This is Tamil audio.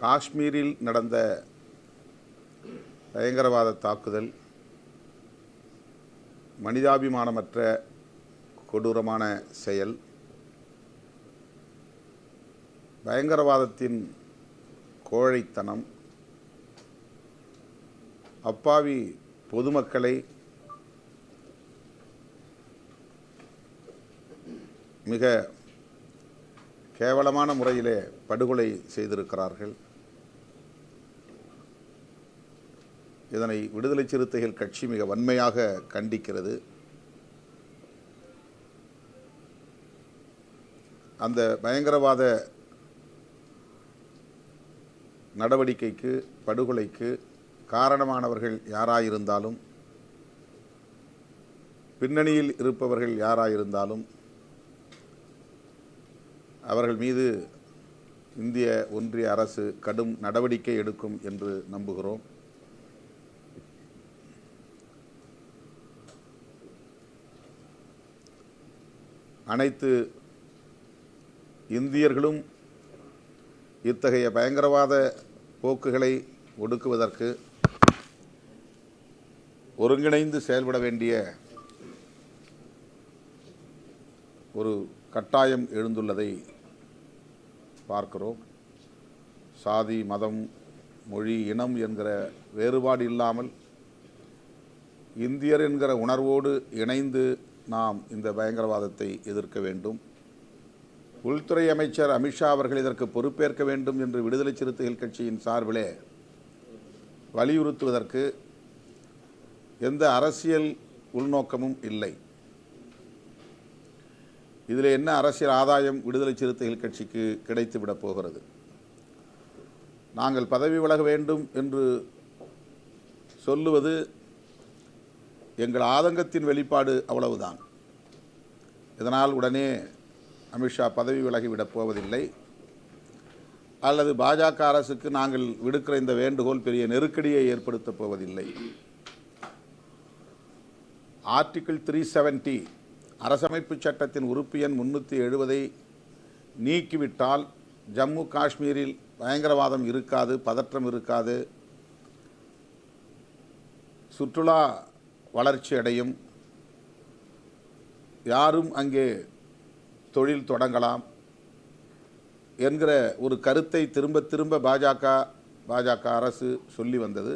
காஷ்மீரில் நடந்த பயங்கரவாத தாக்குதல் மனிதாபிமானமற்ற கொடூரமான செயல். பயங்கரவாதத்தின் கோழைத்தனம் அப்பாவி பொதுமக்களை மிக கேவலமான முறையிலே படுகொலை செய்திருக்கிறார்கள். இதனை விடுதலை சிறுத்தைகள் கட்சி மிக வன்மையாக கண்டிக்கிறது. அந்த பயங்கரவாத நடவடிக்கைக்கு, படுகொலைக்கு காரணமானவர்கள் யாராயிருந்தாலும், பின்னணியில் இருப்பவர்கள் யாராயிருந்தாலும் அவர்கள் மீது இந்திய ஒன்றிய அரசு கடும் நடவடிக்கை எடுக்கும் என்று நம்புகிறோம். அனைத்து இந்தியர்களும் இத்தகைய பயங்கரவாத போக்குகளை ஒடுக்குவதற்கு ஒருங்கிணைந்து செயல்பட வேண்டிய ஒரு கட்டாயம் எழுந்துள்ளதை பார்க்கிறோம். சாதி, மதம், மொழி, இனம் என்கிற வேறுபாடு இல்லாமல் இந்தியர் என்கிற உணர்வோடு இணைந்து நாம் இந்த பயங்கரவாதத்தை எதிர்க்க வேண்டும். உள்துறை அமைச்சர் அமித்ஷா அவர்கள் இதற்கு பொறுப்பேற்க வேண்டும் என்று விடுதலை சிறுத்தைகள் கட்சியின் சார்பிலே வலியுறுத்துவதற்கு எந்த அரசியல் உள்நோக்கமும் இல்லை. இதில் என்ன அரசியல் ஆதாயம் விடுதலை சிறுத்தைகள் கட்சிக்கு கிடைத்துவிடப் போகிறது? நாங்கள் பதவி விலக வேண்டும் என்று சொல்லுவது எங்கள் ஆதங்கத்தின் வெளிப்பாடு, அவ்வளவுதான். இதனால் உடனே அமித்ஷா பதவி விலகிவிடப் போவதில்லை. அல்லது பாஜக அரசுக்கு நாங்கள் விடுக்கிற இந்த வேண்டுகோள் பெரிய நெருக்கடியை ஏற்படுத்தப் போவதில்லை. ஆர்டிகிள் 370 அரசமைப்பு சட்டத்தின் உறுப்பு எண் 370 நீக்கிவிட்டால் ஜம்மு காஷ்மீரில் பயங்கரவாதம் இருக்காது, பதற்றம் இருக்காது, சுற்றுலா வளர்ச்சி அடையும், யாரும் அங்கே தொழில் தொடங்கலாம் என்கிற ஒரு கருத்தை திரும்ப திரும்ப பாஜக அரசு சொல்லி வந்தது.